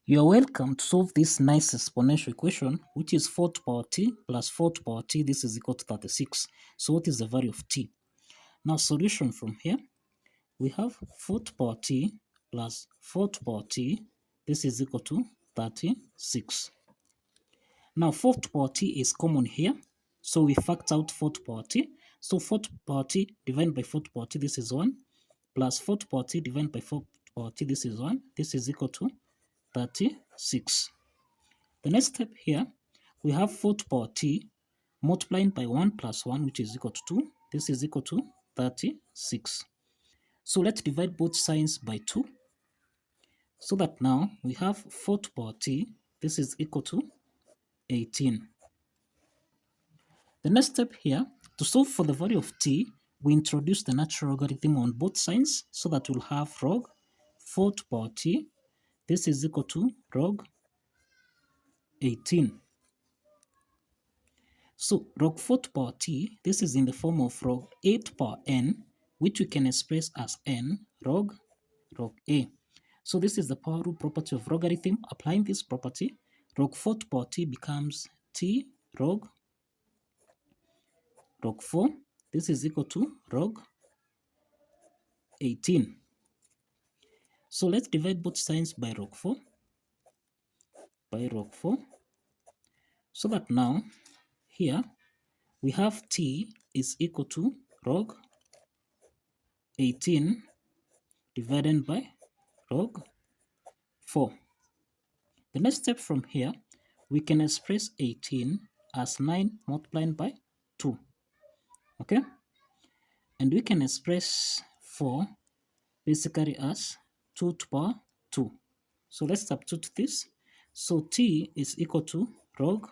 You are welcome to solve this nice exponential equation, which is 4 to power t plus 4 to power t. This is equal to 36. So what is the value of t? Now solution from here, we have 4 to power t plus 4 to power t. This is equal to 36. Now 4 to power t is common here, so we factor out 4 to power t. So 4 to power t divided by 4 to power t, this is 1, plus 4 to power t divided by 4 to power t, this is 1. This is equal to 36. The next step here, we have 4 to power t multiplying by 1 plus 1, which is equal to 2. This is equal to 36. So let's divide both signs by 2. So that now we have 4 to power t. This is equal to 18. The next step here, to solve for the value of t, we introduce the natural logarithm on both sides so that we'll have log 4 to power t. This is equal to log 18. So log 4 to power t, this is in the form of log a to power n, which we can express as n log a. So this is the power rule property of logarithm. Applying this property, log 4 to power t becomes t log 4. This is equal to log 18. So let's divide both signs by log 4. So that now here we have t is equal to log 18 divided by log 4. The next step from here, we can express 18 as 9 multiplied by 2. Okay? And we can express 4 basically as 2 to power 2. So let's substitute this. So t is equal to log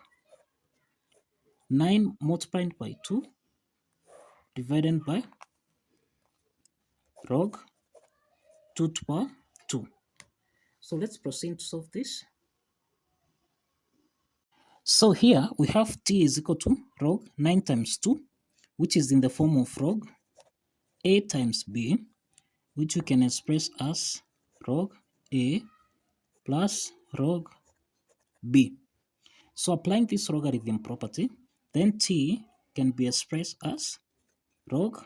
9 multiplied by 2 divided by log 2 to power 2. So let's proceed to solve this. So here we have t is equal to log 9 times 2, which is in the form of log a times b, which we can express as log a plus log b. So applying this logarithm property, then t can be expressed as log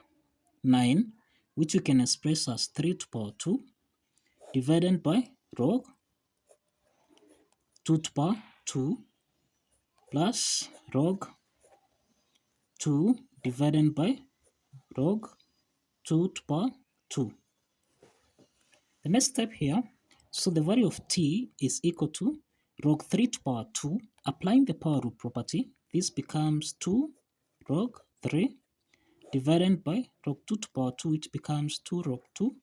9, which we can express as 3 to power 2, divided by log 2 to power 2 plus log 2 divided by log 2 to power 2. The next step here, so the value of t is equal to log 3 to power 2. Applying the power rule property, this becomes 2 log 3 divided by log 2 to power 2, which becomes 2 log 2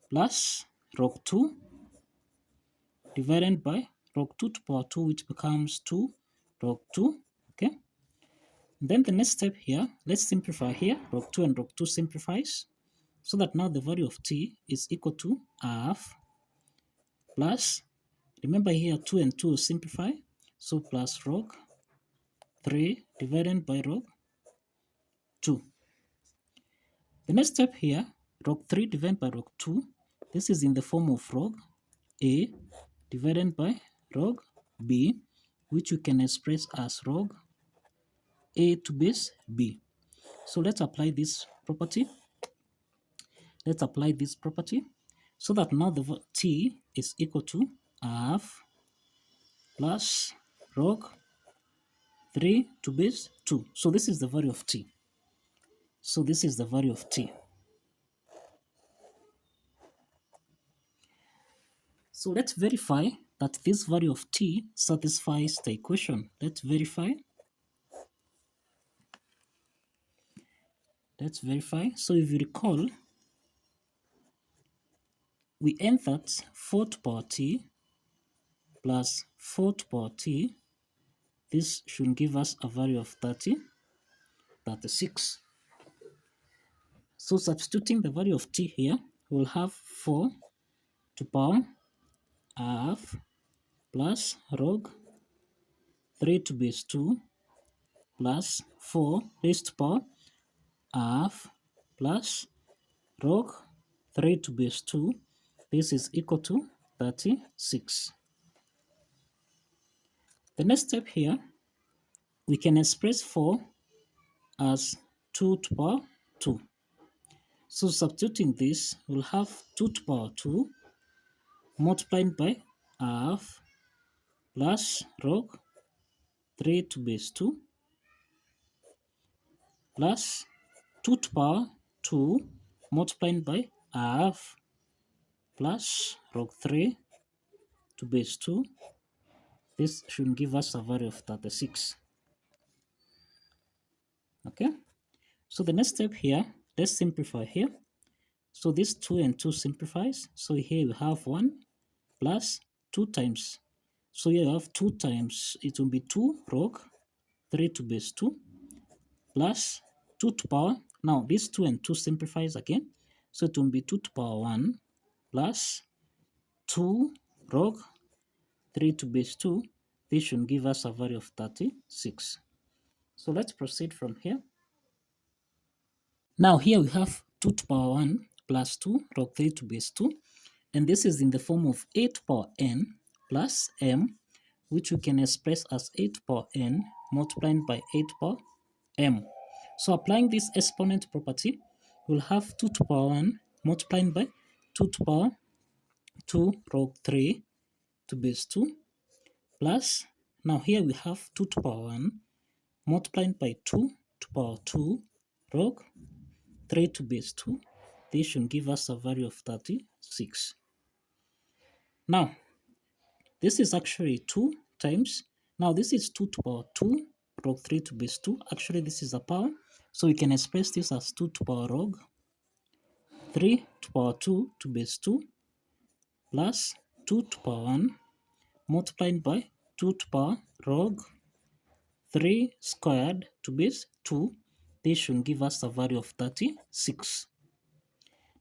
plus log 2 divided by log 2 to power 2, which becomes 2 log 2. Okay. Then the next step here, let's simplify here. Log 2 and log 2 simplifies. So that now the value of t is equal to half plus, remember here 2 and 2 simplify, so plus log 3 divided by log 2. The next step here, log 3 divided by log 2, this is in the form of log a divided by log b, which we can express as log a to base b. So let's apply this property. So that now the t is equal to half plus log 3 to base 2. So this is the value of t. So let's verify that this value of t satisfies the equation. Let's verify. So if you recall, we entered 4 to power t plus 4 to power t. This should give us a value of 36. So substituting the value of t here, we'll have 4 to power half plus log 3 to base 2 plus 4 raised to power half plus log 3 to base 2. This is equal to 36. The next step here, we can express 4 as 2 to the power 2. So substituting this, we'll have 2 to the power 2 multiplied by half plus log 3 to base 2 plus 2 to the power 2 multiplied by half plus log 3 to base 2. This should give us a value of 36. Okay, so the next step here, let's simplify here. So this 2 and 2 simplifies. So here we have 1 plus 2 times. So here you have 2 times, it will be 2 log 3 to base 2 plus 2 to power. Now this 2 and 2 simplifies again. So it will be 2 to power 1 plus 2 log 3 to base 2. This should give us a value of 36. So let's proceed from here. Now here we have 2 to power 1 plus 2 log 3 to base 2. And this is in the form of 8 to power n plus m, which we can express as 8 to power n multiplied by 8 to power m. So applying this exponent property, we'll have 2 to power 1 multiplied by 2 to power 2 log 3 to base 2 plus, now here we have 2 to power 1 multiplied by 2 to power 2 log 3 to base 2. This should give us a value of 36. Now, this is actually 2 times. Now, this is 2 to power 2 log 3 to base 2. Actually, this is a power. So we can express this as 2 to power log 3 to power 2 to base 2 plus 2 to power 1 multiplied by 2 to power log 3 squared to base 2. This should give us a value of 36.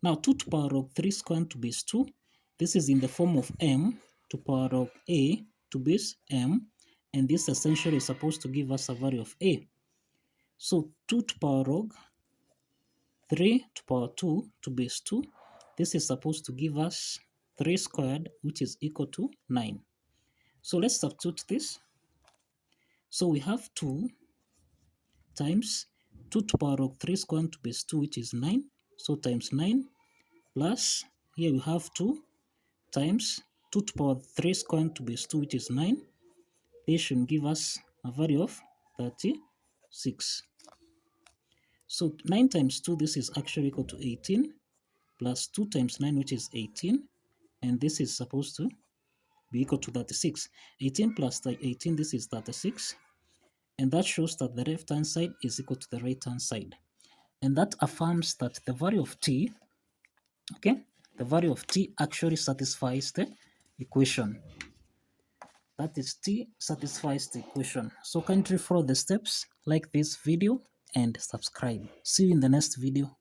Now 2 to power log 3 squared to base 2. This is in the form of m to power log a to base m. And this essentially is supposed to give us a value of a. So 2 to power log 3 to power 2 to base 2. This is supposed to give us 3 squared, which is equal to 9. So let's substitute this. So we have 2 times 2 to power log 3 squared to base 2, which is 9. So times 9 plus, here we have 2 times 2 to power 3 squared to base 2, which is 9. This should give us a value of 36. So 9 times 2, this is actually equal to 18, plus 2 times 9, which is 18. And this is supposed to be equal to 36. 18 plus 18, this is 36. And that shows that the left-hand side is equal to the right-hand side. And that affirms that the value of t, okay, the value of t actually satisfies the equation. That is, t satisfies the equation. So kindly follow the steps, like this video, and subscribe. See you in the next video.